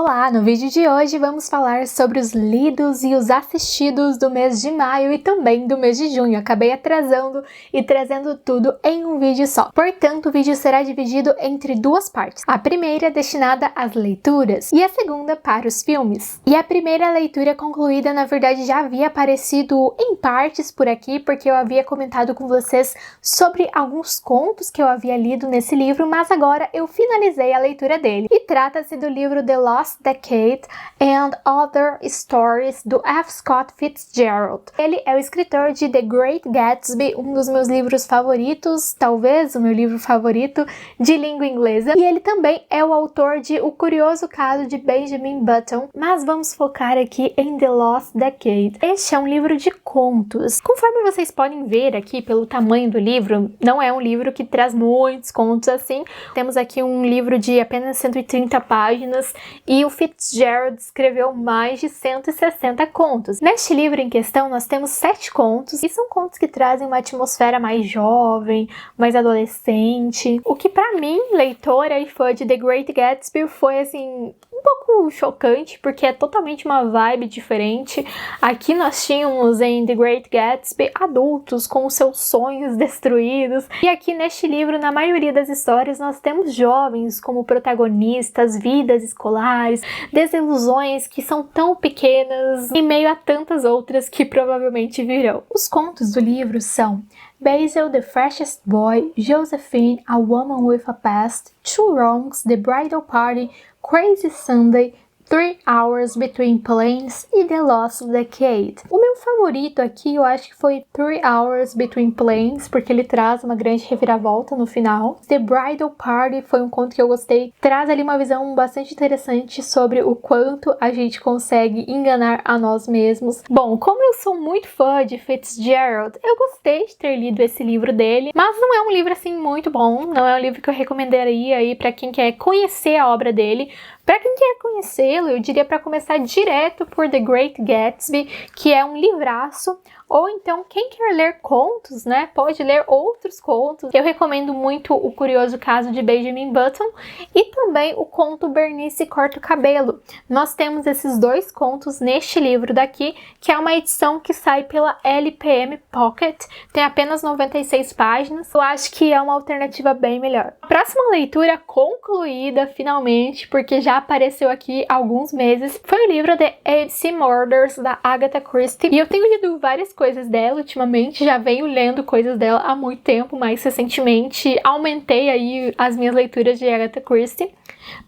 Olá, no vídeo de hoje vamos falar sobre os lidos e os assistidos do mês de maio e também do mês de junho. Acabei atrasando e trazendo tudo em um vídeo só. Portanto, o vídeo será dividido entre duas partes. A primeira é destinada às leituras e a segunda para os filmes. E a primeira leitura concluída, na verdade, já havia aparecido em partes por aqui, porque eu havia comentado com vocês sobre alguns contos que eu havia lido nesse livro, mas agora eu finalizei a leitura dele. E trata-se do livro The Lost Decade and Other Stories, do F. Scott Fitzgerald. Ele é o escritor de The Great Gatsby, um dos meus livros favoritos, talvez o meu livro favorito de língua inglesa, e ele também é o autor de O Curioso Caso de Benjamin Button, mas vamos focar aqui em The Lost Decade. Este é um livro de contos. Conforme vocês podem ver aqui pelo tamanho do livro, não é um livro que traz muitos contos assim. Temos aqui um livro de apenas 130 páginas e o Fitzgerald escreveu mais de 160 contos. Neste livro em questão nós temos 7 contos, e são contos que trazem uma atmosfera mais jovem, mais adolescente, o que para mim, leitora e fã de The Great Gatsby, foi assim um pouco chocante, porque é totalmente uma vibe diferente. Aqui nós tínhamos em The Great Gatsby adultos com os seus sonhos destruídos, e aqui neste livro, na maioria das histórias, nós temos jovens como protagonistas, vidas escolares, desilusões que são tão pequenas em meio a tantas outras que provavelmente virão. Os contos do livro são Basil, The Freshest Boy, Josephine, A Woman with a Past, Two Wrongs, The Bridal Party, Crazy Sunday, 3 Hours Between Planes e The Lost Decade. O meu favorito aqui eu acho que foi 3 Hours Between Planes, porque ele traz uma grande reviravolta no final. The Bridal Party foi um conto que eu gostei, traz ali uma visão bastante interessante sobre o quanto a gente consegue enganar a nós mesmos. Bom, como eu sou muito fã de Fitzgerald, eu gostei de ter lido esse livro dele, mas não é um livro assim muito bom, não é um livro que eu recomendaria aí para quem quer conhecer a obra dele. Para quem quer conhecê-lo, eu diria para começar direto por The Great Gatsby, que é um livraço, ou então quem quer ler contos, né, pode ler outros contos. Eu recomendo muito O Curioso Caso de Benjamin Button e também o conto Bernice Corta o Cabelo. Nós temos esses dois contos neste livro daqui, que é uma edição que sai pela LPM Pocket, tem apenas 96 páginas. Eu acho que é uma alternativa bem melhor. Próxima leitura concluída finalmente, porque já apareceu aqui há alguns meses, foi o livro The ABC Murders, da Agatha Christie, e eu tenho lido várias coisas dela ultimamente, já venho lendo coisas dela há muito tempo, mas recentemente aumentei aí as minhas leituras de Agatha Christie,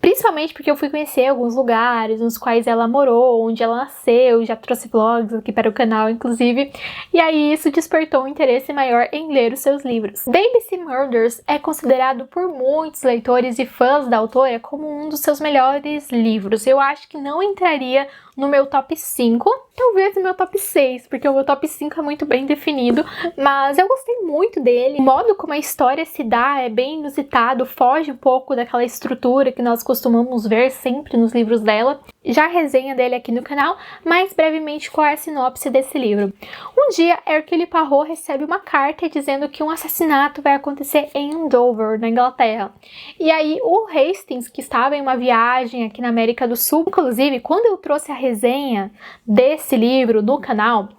principalmente porque eu fui conhecer alguns lugares nos quais ela morou, onde ela nasceu, já trouxe vlogs aqui para o canal inclusive, e aí isso despertou um interesse maior em ler os seus livros. The ABC Murders é considerado por muitos leitores e fãs da autora como um dos seus melhores livros. Eu acho que não entraria no meu top 5, talvez no meu top 6, porque o meu top 5 é muito bem definido, mas eu gostei muito dele. O modo como a história se dá é bem inusitado, foge um pouco daquela estrutura que nós costumamos ver sempre nos livros dela. Já resenha dele aqui no canal, mas brevemente qual é a sinopse desse livro. Um dia, Hercule Poirot recebe uma carta dizendo que um assassinato vai acontecer em Dover, na Inglaterra. E aí o Hastings, que estava em uma viagem aqui na América do Sul, inclusive quando eu trouxe a resenha desse livro no canal,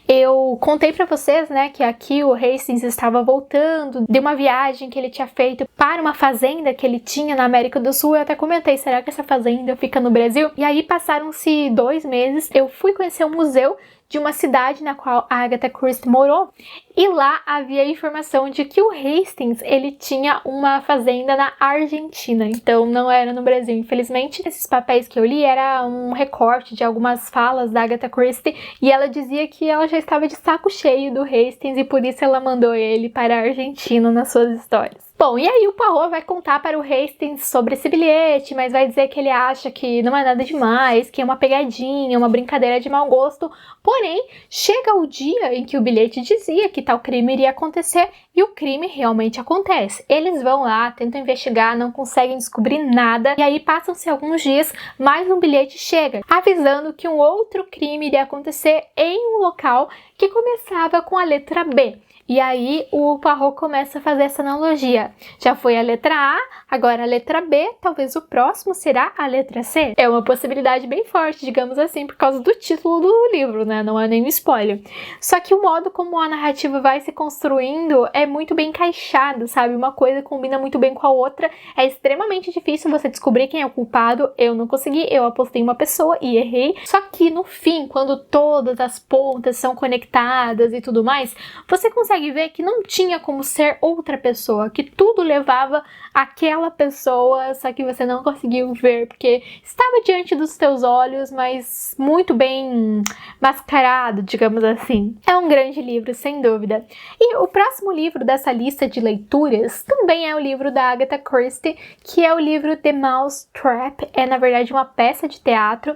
eu contei pra vocês, né, que aqui o Hastings estava voltando de uma viagem que ele tinha feito para uma fazenda que ele tinha na América do Sul. Eu até comentei, será que essa fazenda fica no Brasil? E aí passaram-se 2 meses, eu fui conhecer um museu de uma cidade na qual a Agatha Christie morou, e lá havia a informação de que o Hastings, ele tinha uma fazenda na Argentina, então não era no Brasil, infelizmente. Esses papéis que eu li era um recorte de algumas falas da Agatha Christie, e ela dizia que ela já estava de saco cheio do Hastings e por isso ela mandou ele para a Argentina nas suas histórias. Bom, e aí o Poirot vai contar para o Hastings sobre esse bilhete, mas vai dizer que ele acha que não é nada demais, que é uma pegadinha, uma brincadeira de mau gosto. Porém, chega o dia em que o bilhete dizia que tal crime iria acontecer e o crime realmente acontece. Eles vão lá, tentam investigar, não conseguem descobrir nada, e aí passam-se alguns dias, mais um bilhete chega, avisando que um outro crime iria acontecer em um local que começava com a letra B. E aí o Poirot começa a fazer essa analogia. Já foi a letra A, agora a letra B, talvez o próximo será a letra C. É uma possibilidade bem forte, digamos assim, por causa do título do livro, né? Não é nenhum spoiler. Só que o modo como a narrativa vai se construindo é muito bem encaixado, sabe? Uma coisa combina muito bem com a outra. É extremamente difícil você descobrir quem é o culpado. Eu não consegui, eu apostei em uma pessoa e errei. Só que no fim, quando todas as pontas são conectadas e tudo mais, você consegue ver que não tinha como ser outra pessoa, que tudo levava àquela pessoa, só que você não conseguiu ver, porque estava diante dos teus olhos, mas muito bem mascarado, digamos assim. É um grande livro, sem dúvida. E o próximo livro dessa lista de leituras também é o livro da Agatha Christie, que é o livro The Mouse Trap. É, na verdade, uma peça de teatro.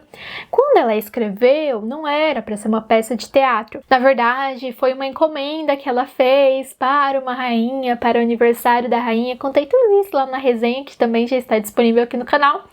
Quando ela escreveu, não era para ser uma peça de teatro. Na verdade, foi uma encomenda que ela fez para uma rainha, para o aniversário da rainha. Contei tudo isso lá na resenha, que também já está disponível aqui no canal.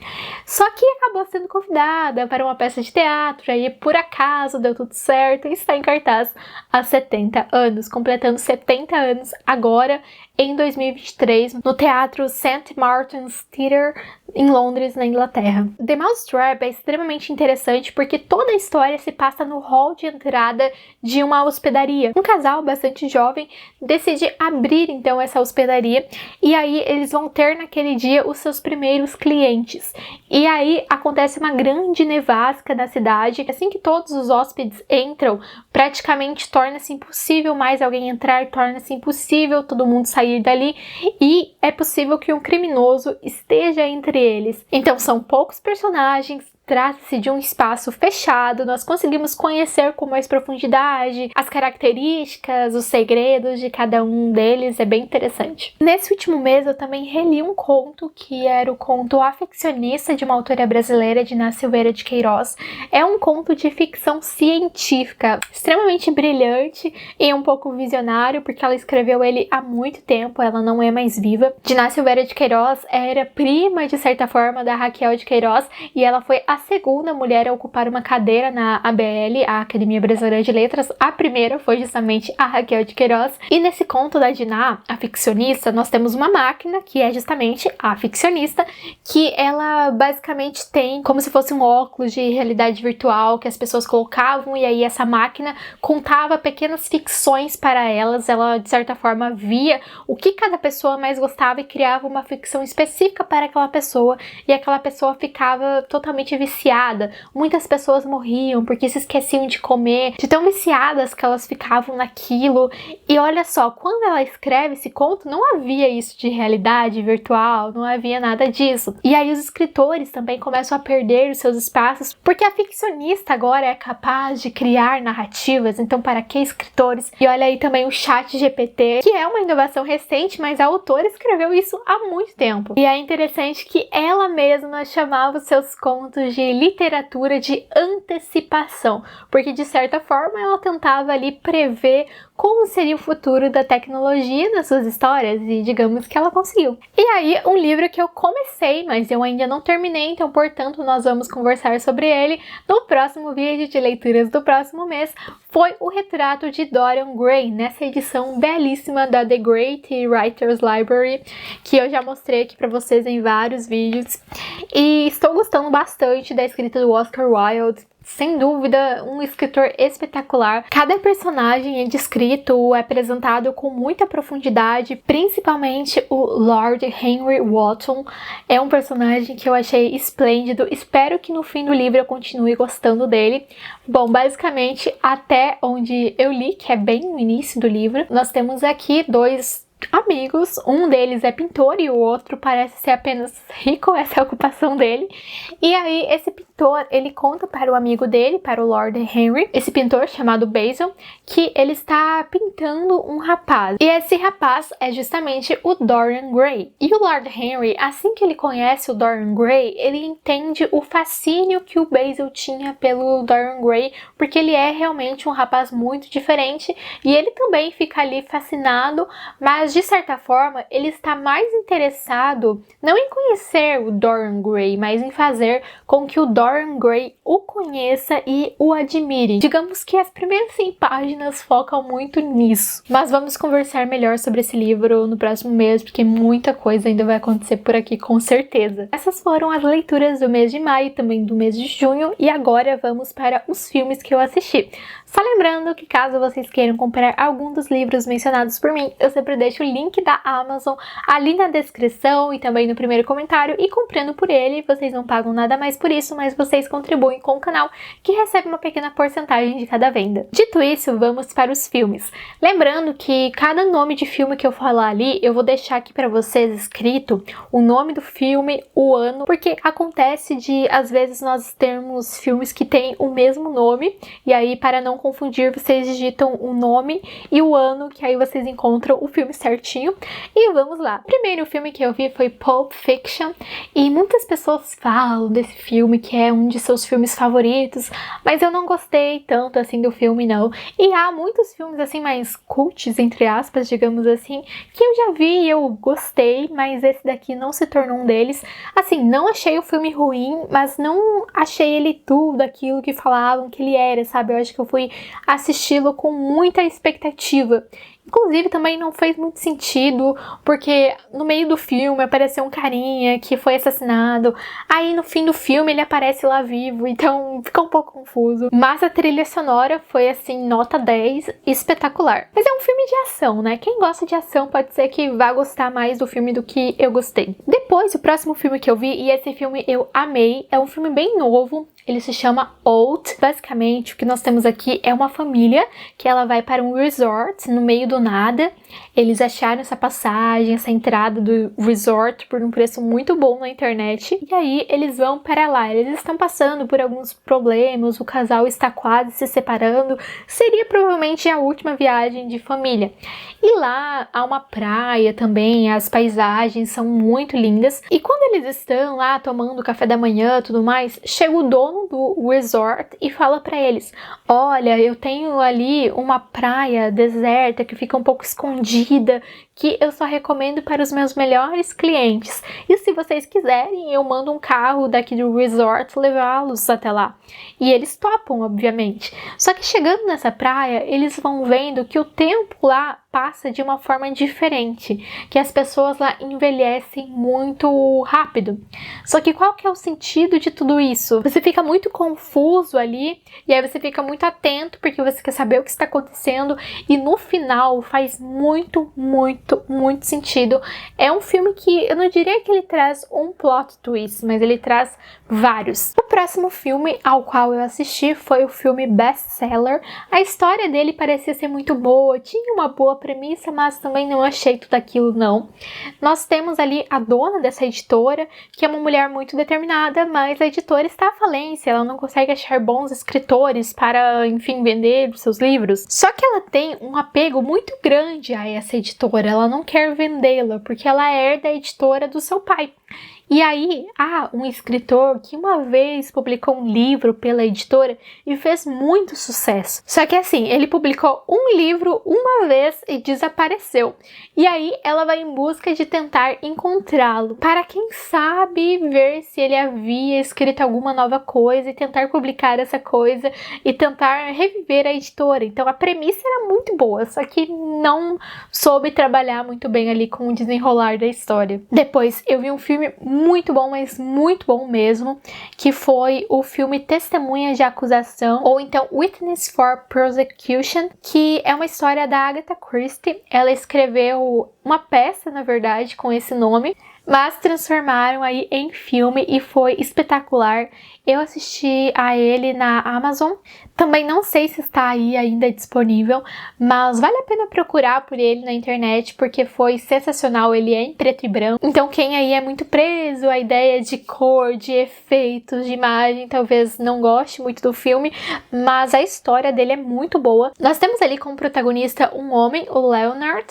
Só que acabou sendo convidada para uma peça de teatro, aí por acaso deu tudo certo e está em cartaz há 70 anos, completando 70 anos agora em 2023, no Teatro St. Martin's Theatre, em Londres, na Inglaterra. The Mousetrap é extremamente interessante porque toda a história se passa no hall de entrada de uma hospedaria. Um casal bastante jovem decide abrir então essa hospedaria e aí eles vão ter naquele dia os seus primeiros clientes. E aí acontece uma grande nevasca na cidade. Assim que todos os hóspedes entram, praticamente torna-se impossível mais alguém entrar, torna-se impossível todo mundo sair dali e é possível que um criminoso esteja entre eles. Então são poucos personagens, trata-se de um espaço fechado, nós conseguimos conhecer com mais profundidade as características, os segredos de cada um deles, é bem interessante. Nesse último mês eu também reli um conto, que era o conto A Ficcionista, de uma autora brasileira, de Iná Silveira de Queiroz. É um conto de ficção científica, extremamente brilhante e um pouco visionário, porque ela escreveu ele há muito tempo, ela não é mais viva. Iná Silveira de Queiroz era prima, de certa forma, da Raquel de Queiroz, e ela foi a segunda mulher a ocupar uma cadeira na ABL, a Academia Brasileira de Letras. A primeira foi justamente a Raquel de Queiroz. E nesse conto da Diná, a ficcionista, nós temos uma máquina, que é justamente a ficcionista, que ela basicamente tem como se fosse um óculos de realidade virtual que as pessoas colocavam, e aí essa máquina contava pequenas ficções para elas. Ela, de certa forma, via o que cada pessoa mais gostava e criava uma ficção específica para aquela pessoa, e aquela pessoa ficava totalmente viciada. Muitas pessoas morriam porque se esqueciam de comer, de tão viciadas que elas ficavam naquilo. E olha só, quando ela escreve esse conto, não havia isso de realidade virtual, não havia nada disso. E aí os escritores também começam a perder os seus espaços, porque a ficcionista agora é capaz de criar narrativas, então para que escritores? E olha aí também o ChatGPT, que é uma inovação recente, mas a autora escreveu isso há muito tempo. E é interessante que ela mesma chamava os seus contos de literatura de antecipação, porque de certa forma ela tentava ali prever como seria o futuro da tecnologia nas suas histórias, e digamos que ela conseguiu. E aí, um livro que eu comecei, mas eu ainda não terminei, então portanto nós vamos conversar sobre ele no próximo vídeo de leituras do próximo mês, foi o Retrato de Dorian Gray, nessa edição belíssima da The Great Writers Library, que eu já mostrei aqui pra vocês em vários vídeos, e estou gostando bastante da escrita do Oscar Wilde. Sem dúvida, um escritor espetacular. Cada personagem é descrito, é apresentado com muita profundidade, principalmente o Lord Henry Wotton. É um personagem que eu achei esplêndido. Espero que no fim do livro eu continue gostando dele. Bom, basicamente, até onde eu li, que é bem no início do livro, nós temos aqui dois amigos, um deles é pintor e o outro parece ser apenas rico, essa é a ocupação dele. E aí esse pintor, ele conta para o amigo dele, para o Lord Henry, esse pintor chamado Basil, que ele está pintando um rapaz. E esse rapaz é justamente o Dorian Gray. E o Lord Henry, assim que ele conhece o Dorian Gray, ele entende o fascínio que o Basil tinha pelo Dorian Gray, porque ele é realmente um rapaz muito diferente, e ele também fica ali fascinado, mas Mas de certa forma, ele está mais interessado não em conhecer o Dorian Gray, mas em fazer com que o Dorian Gray o conheça e o admire. Digamos que as primeiras 100 páginas focam muito nisso. Mas vamos conversar melhor sobre esse livro no próximo mês, porque muita coisa ainda vai acontecer por aqui, com certeza. Essas foram as leituras do mês de maio e também do mês de junho, e agora vamos para os filmes que eu assisti. Só lembrando que caso vocês queiram comprar algum dos livros mencionados por mim, eu sempre deixo o link da Amazon ali na descrição e também no primeiro comentário, e comprando por ele, vocês não pagam nada mais por isso, mas vocês contribuem com o canal, que recebe uma pequena porcentagem de cada venda. Dito isso, vamos para os filmes. Lembrando que cada nome de filme que eu falar ali, eu vou deixar aqui para vocês escrito o nome do filme, o ano, porque acontece de, às vezes, nós termos filmes que têm o mesmo nome, e aí, para não confundir, vocês digitam o nome e o ano, que aí vocês encontram o filme certinho. E vamos lá. O primeiro filme que eu vi foi Pulp Fiction, e muitas pessoas falam desse filme que é um de seus filmes favoritos, mas eu não gostei tanto assim do filme, não. E há muitos filmes assim mais cults, entre aspas, digamos assim, que eu já vi e eu gostei, mas esse daqui não se tornou um deles. Assim, não achei o filme ruim, mas não achei ele tudo aquilo que falavam que ele era, sabe? Eu acho que eu fui assisti-lo com muita expectativa. Inclusive, também não fez muito sentido, porque no meio do filme apareceu um carinha que foi assassinado, aí no fim do filme ele aparece lá vivo, então fica um pouco confuso. Mas a trilha sonora foi, assim, nota 10, espetacular. Mas é um filme de ação, né? Quem gosta de ação pode ser que vá gostar mais do filme do que eu gostei. Depois, o próximo filme que eu vi, e esse filme eu amei, é um filme bem novo. Ele se chama Out. Basicamente, o que nós temos aqui é uma família que ela vai para um resort no meio do nada. Eles acharam essa passagem, essa entrada do resort por um preço muito bom na internet. E aí eles vão para lá. Eles estão passando por alguns problemas, o casal está quase se separando. Seria provavelmente a última viagem de família. E lá há uma praia também, as paisagens são muito lindas. E quando eles estão lá tomando café da manhã e tudo mais, chega o dono do resort e fala para eles: olha, eu tenho ali uma praia deserta que fica um pouco escondida, que eu só recomendo para os meus melhores clientes. E se vocês quiserem, eu mando um carro daqui do resort levá-los até lá. E eles topam, obviamente. Só que chegando nessa praia, eles vão vendo que o tempo lá passa de uma forma diferente, que as pessoas lá envelhecem muito rápido. Só que qual que é o sentido de tudo isso? Você fica muito confuso ali, e aí você fica muito atento, porque você quer saber o que está acontecendo, e no final faz muito sentido. É um filme que eu não diria que ele traz um plot twist, mas ele traz vários. O próximo filme ao qual eu assisti foi o filme Best Seller. A história dele parecia ser muito boa, tinha uma boa premissa, mas também não achei tudo aquilo, não. Nós temos ali a dona dessa editora, que é uma mulher muito determinada, mas a editora está à falência, ela não consegue achar bons escritores para, enfim, vender os seus livros. Só que ela tem um apego muito grande a essa editora, ela não quer vendê-la, porque ela herda a editora do seu pai. E aí, há um escritor que uma vez publicou um livro pela editora e fez muito sucesso. Só que assim, ele publicou um livro uma vez e desapareceu. E aí, ela vai em busca de tentar encontrá-lo, para quem sabe ver se ele havia escrito alguma nova coisa e tentar publicar essa coisa e tentar reviver a editora. Então, a premissa era muito boa, só que não soube trabalhar muito bem ali com o desenrolar da história. Depois, eu vi um filme muito bom, mas muito bom mesmo, que foi o filme Testemunha de Acusação, ou então Witness for Prosecution, que é uma história da Agatha Christie. Ela escreveu uma peça, na verdade, com esse nome, mas transformaram aí em filme e foi espetacular. Eu assisti a ele na Amazon, também não sei se está aí ainda disponível, mas vale a pena procurar por ele na internet, porque foi sensacional. Ele é em preto e branco, então quem aí é muito preso à ideia de cor, de efeitos, de imagem, talvez não goste muito do filme, mas a história dele é muito boa. Nós temos ali como protagonista um homem, o Leonard,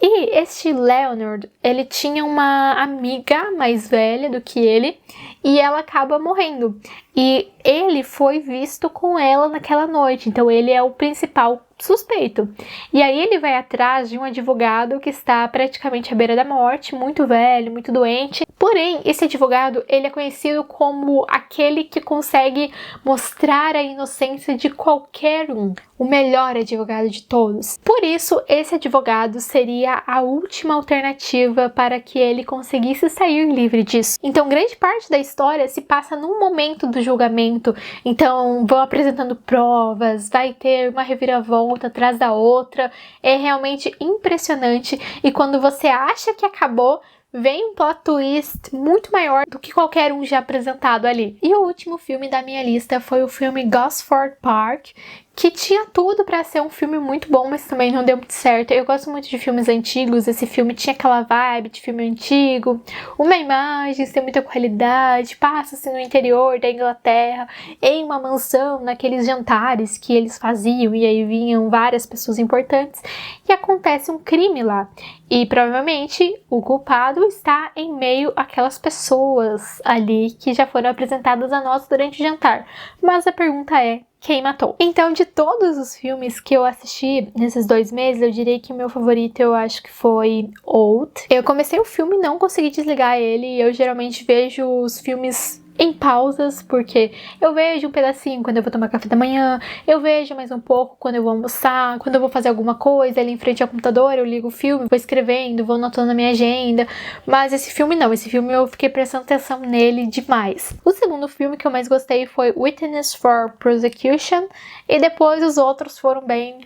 e este Leonard, ele tinha uma amiga mais velha do que ele, e ela acaba morrendo. E ele foi visto com ela naquela noite, então ele é o principal suspeito. E aí ele vai atrás de um advogado que está praticamente à beira da morte, muito velho, muito doente. Porém, esse advogado, ele é conhecido como aquele que consegue mostrar a inocência de qualquer um, o melhor advogado de todos. Por isso, esse advogado seria a última alternativa para que ele conseguisse sair livre disso. Então, grande parte da história se passa num momento do julgamento. Então, vão apresentando provas, vai ter uma reviravolta atrás da outra. É realmente impressionante. E quando você acha que acabou, vem um plot twist muito maior do que qualquer um já apresentado ali. E o último filme da minha lista foi o filme Gosford Park, que tinha tudo pra ser um filme muito bom, mas também não deu muito certo. Eu gosto muito de filmes antigos, esse filme tinha aquela vibe de filme antigo, uma imagem sem muita qualidade, passa-se no interior da Inglaterra, em uma mansão, naqueles jantares que eles faziam, e aí vinham várias pessoas importantes, e acontece um crime lá. E provavelmente o culpado está em meio àquelas pessoas ali que já foram apresentadas a nós durante o jantar. Mas a pergunta é: quem matou? Então, de todos os filmes que eu assisti nesses 2 meses, eu diria que o meu favorito eu acho que foi Old. Eu comecei o filme e não consegui desligar ele. Eu geralmente vejo os filmes em pausas, porque eu vejo um pedacinho quando eu vou tomar café da manhã, eu vejo mais um pouco quando eu vou almoçar, quando eu vou fazer alguma coisa ali em frente ao computador, eu ligo o filme, vou escrevendo, vou anotando na minha agenda. Mas esse filme não, esse filme eu fiquei prestando atenção nele demais. O segundo filme que eu mais gostei foi Witness for Prosecution, e depois os outros foram bem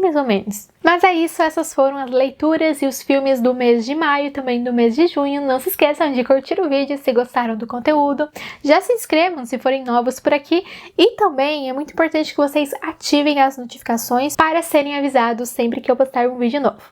mais ou menos. Mas é isso, essas foram as leituras e os filmes do mês de maio e também do mês de junho. Não se esqueçam de curtir o vídeo se gostaram do conteúdo. Já se inscrevam se forem novos por aqui. E também é muito importante que vocês ativem as notificações para serem avisados sempre que eu postar um vídeo novo.